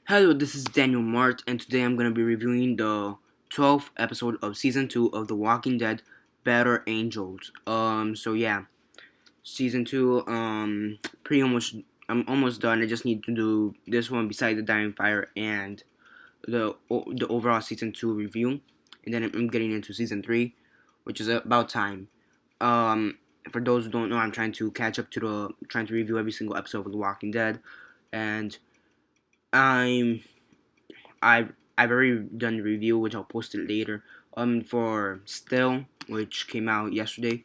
Hello, this is Daniel Mart, and today I'm going to be reviewing the 12th episode of Season 2 of The Walking Dead, Better Angels. Season 2, I'm almost done. I just need to do this one beside the Dying Fire and the overall Season 2 review, and then I'm getting into Season 3, which is about time. Um, for those who don't know, I'm trying to review every single episode of The Walking Dead, and I'm I've already done the review, which I'll post it later. For Still, which came out yesterday.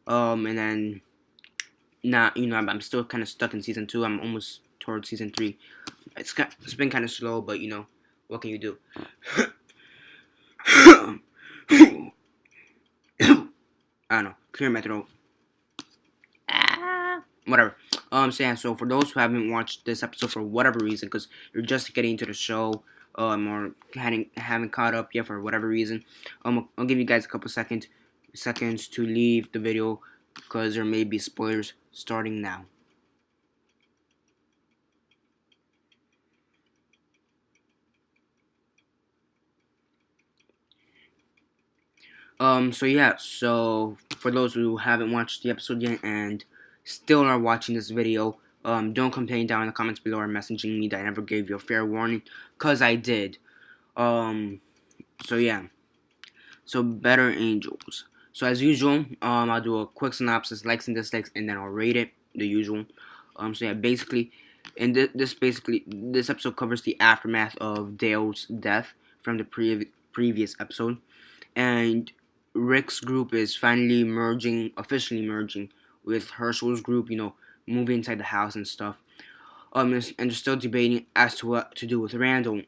And then not I'm still kind of stuck in season 2. I'm almost towards season 3. It's been kind of slow, but what can you do? I don't know. Clear my throat. Whatever. So for those who haven't watched this episode for whatever reason, because you're just getting into the show, or haven't caught up yet for whatever reason, I'll give you guys a couple seconds to leave the video, because there may be spoilers starting now. So for those who haven't watched the episode yet and still are watching this video, don't complain down in the comments below or messaging me that I never gave you a fair warning, cause I did. Um, so yeah. So Better Angels. So as usual, I'll do a quick synopsis, likes and dislikes, and then I'll rate it, the usual. Basically, this episode covers the aftermath of Dale's death from the previous episode, and Rick's group is officially merging with Herschel's group. Moving inside the house and stuff. And they're still debating as to what to do with Randall.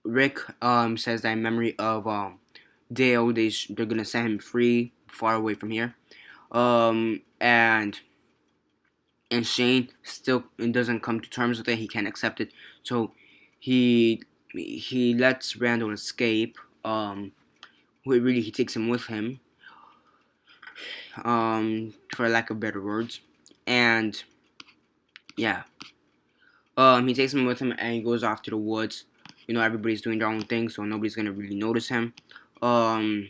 Rick says that in memory of Dale, they're gonna set him free, far away from here. And Shane still doesn't come to terms with it. He can't accept it, so he lets Randall escape. He takes him with him. For lack of better words, and yeah. He takes him with him and he goes off to the woods. Everybody's doing their own thing, so nobody's gonna really notice him. And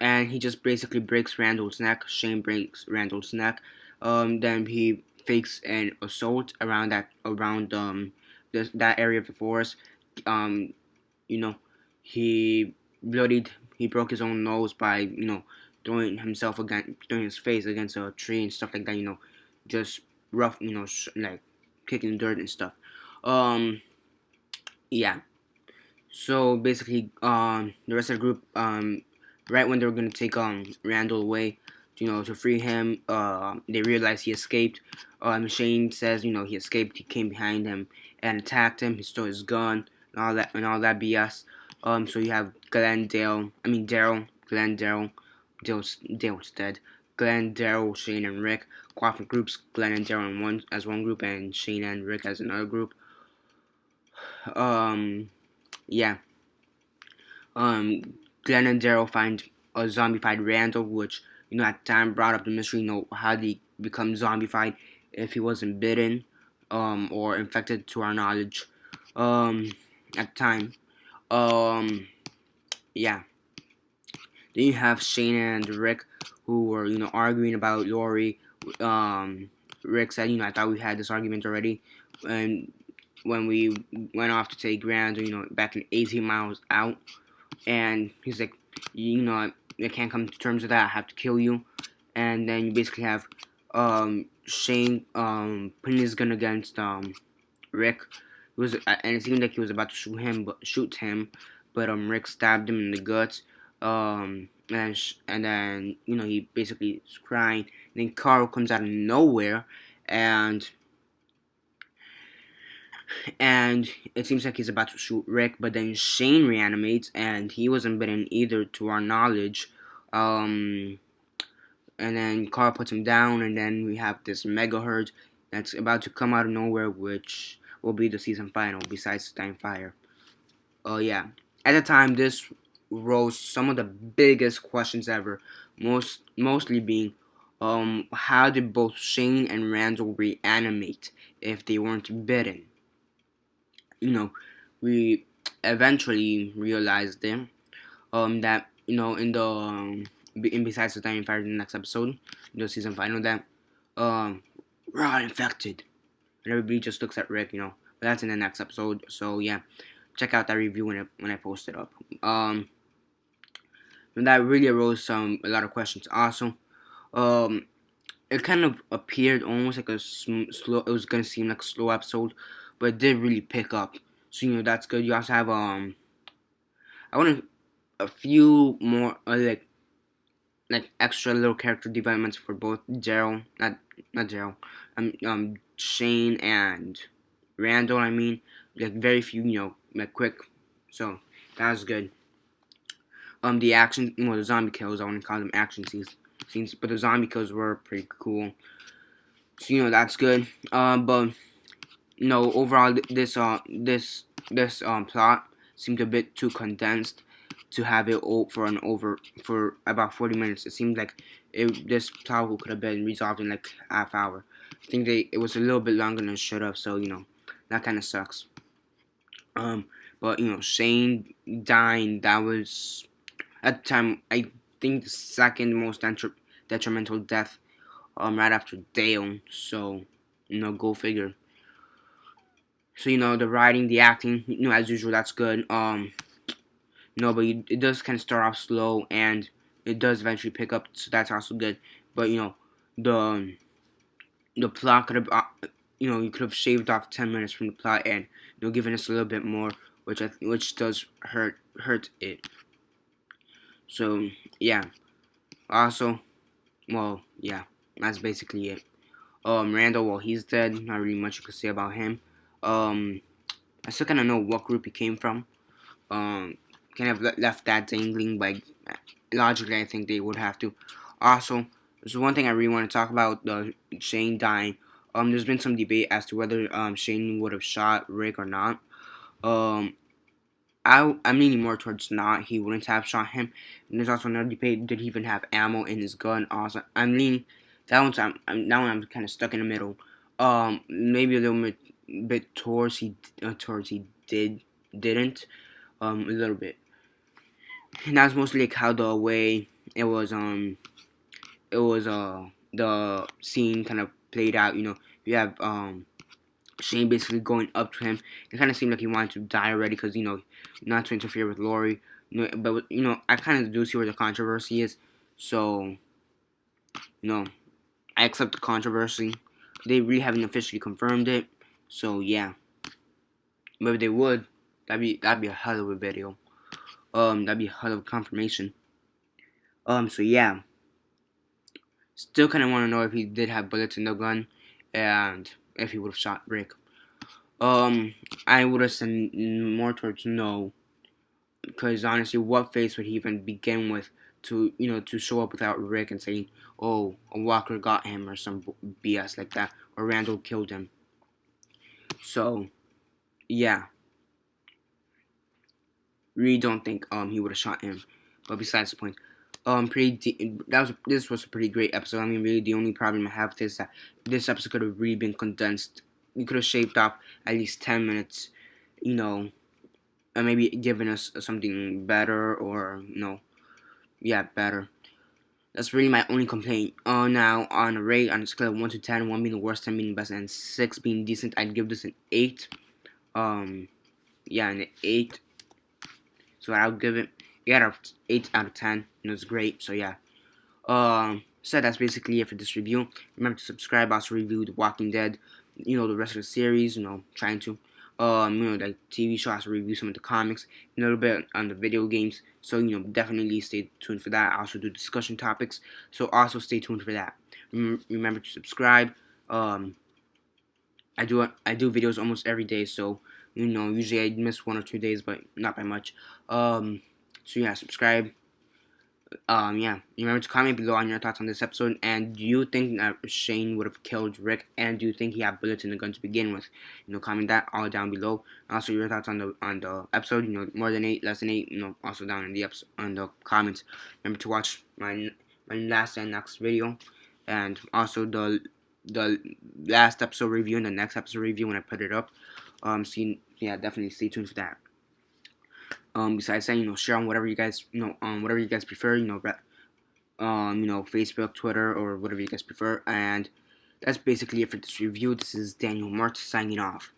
he just basically breaks Randall's neck. Shane breaks Randall's neck. Then he fakes an assault around that area of the forest. Um, you know, he bloodied. He broke his own nose by throwing his face against a tree and stuff like that. Just rough. Like kicking dirt and stuff. Yeah. So basically, the rest of the group, right when they were gonna take Randall away, to free him, they realized he escaped. Shane says, he escaped. He came behind him and attacked him. He stole his gun and all that BS. So you have Daryl, Dale's dead. Glenn, Daryl, Shane, and Rick. Quaffing groups. Glenn and Daryl as one group, and Shane and Rick as another group. Yeah. Glenn and Daryl find a zombified Randall, which, at the time brought up the mystery, how did he become zombified if he wasn't bitten, or infected to our knowledge, at the time. Yeah. Then you have Shane and Rick, who were, arguing about Lori. Rick said, I thought we had this argument already. And when we went off to take Randall, back in 18 miles out. And he's like, I can't come to terms with that. I have to kill you. And then you basically have Shane putting his gun against Rick. And it seemed like he was about to shoot him, but Rick stabbed him in the guts. And then he basically is crying. And then Carl comes out of nowhere, and it seems like he's about to shoot Rick, but then Shane reanimates, and he wasn't bitten either, to our knowledge. And then Carl puts him down, and then we have this mega herd that's about to come out of nowhere, which will be the season final, besides Dying Fire. Yeah. At the time, this rose some of the biggest questions ever, mostly being, how did both Shane and Randall reanimate if they weren't bitten? you know, we eventually realized that in the besides the time fire in the next episode, the season final, that um we're all infected, and everybody just looks at Rick, but that's in the next episode. So yeah, check out that review when I post it up. And that really arose a lot of questions. Also, um, it kind of appeared almost like a slow. It was gonna seem like a slow episode, but it did really pick up. So that's good. You also have I want a few more like extra little character developments for both Gerald, not Gerald, Shane and Randall. I mean, like very few, like quick. So that was good. The action, the zombie kills. I want to call them action scenes, but the zombie kills were pretty cool. So that's good. But overall, this plot seemed a bit too condensed to have it for about 40 minutes. It seemed like this plot could have been resolved in like half hour. I think it was a little bit longer than it should have. So that kind of sucks. But Shane dying, that was at the time I think the second most detrimental death. Right after Dale. So go figure. So the writing, the acting, as usual, that's good. But it does kind of start off slow, and it does eventually pick up. So that's also good. But the the plot could have, you could have shaved off 10 minutes from the plot and given us a little bit more, which does hurt it. So yeah. Also, well, yeah, that's basically it. Randall, well, he's dead. Not really much you could say about him. I still kind of know what group he came from. Kind of left that dangling, but logically, I think they would have to. Also, there's one thing I really want to talk about: the Shane dying. There's been some debate as to whether Shane would have shot Rick or not. I'm leaning more towards not. He wouldn't have shot him. And there's also another debate: did he even have ammo in his gun? Also, I'm leaning that one's. I'm kind of stuck in the middle. Maybe a little bit towards he didn't. A little bit. And that's mostly like how the way the scene kind of played out. You have Shane basically going up to him. It kind of seemed like he wanted to die already because not to interfere with Lori. But I kind of do see where the controversy is. So I accept the controversy. They really haven't officially confirmed it. So yeah, but if they would, that'd be a hell of a video. That'd be a hell of a confirmation. So yeah, still kind of want to know if he did have bullets in the gun, and if he would have shot Rick. I would have said more towards no, because honestly, what face would he even begin with to show up without Rick and saying, "Oh, a walker got him" or some BS like that, or Randall killed him. So yeah, really don't think he would have shot him. But besides the point, this was a pretty great episode. I mean, really, the only problem I have is that this episode could have really been condensed. You could have shaved off at least 10 minutes, and maybe given us something better, or better. That's really my only complaint. Now on a rate on a scale of 1 to 10, 1 being the worst, 10 being the best, and 6 being decent, I'd give this an 8. An 8. So I'll give it 8 out of 10. It's great. So yeah. So that's basically it for this review. Remember to subscribe. Also review The Walking Dead. The rest of the series. Trying to. The TV show. Also review some of the comics. A little bit on the video games. So definitely stay tuned for that. I also do discussion topics. So also stay tuned for that. Remember to subscribe. I do videos almost every day. So usually I miss 1 or 2 days, but not by much. So yeah, subscribe. Remember to comment below on your thoughts on this episode, and do you think that Shane would have killed Rick, and do you think he had bullets in the gun to begin with? Comment that all down below. Also your thoughts on the episode, more than 8, less than 8, also down in the episode, on the comments. Remember to watch my last and next video, and also the the last episode review and the next episode review when I put it up. Yeah, definitely stay tuned for that. Besides that, share on whatever you guys, whatever you guys prefer, Facebook, Twitter, or whatever you guys prefer. And that's basically it for this review. This is Daniel Mart signing off.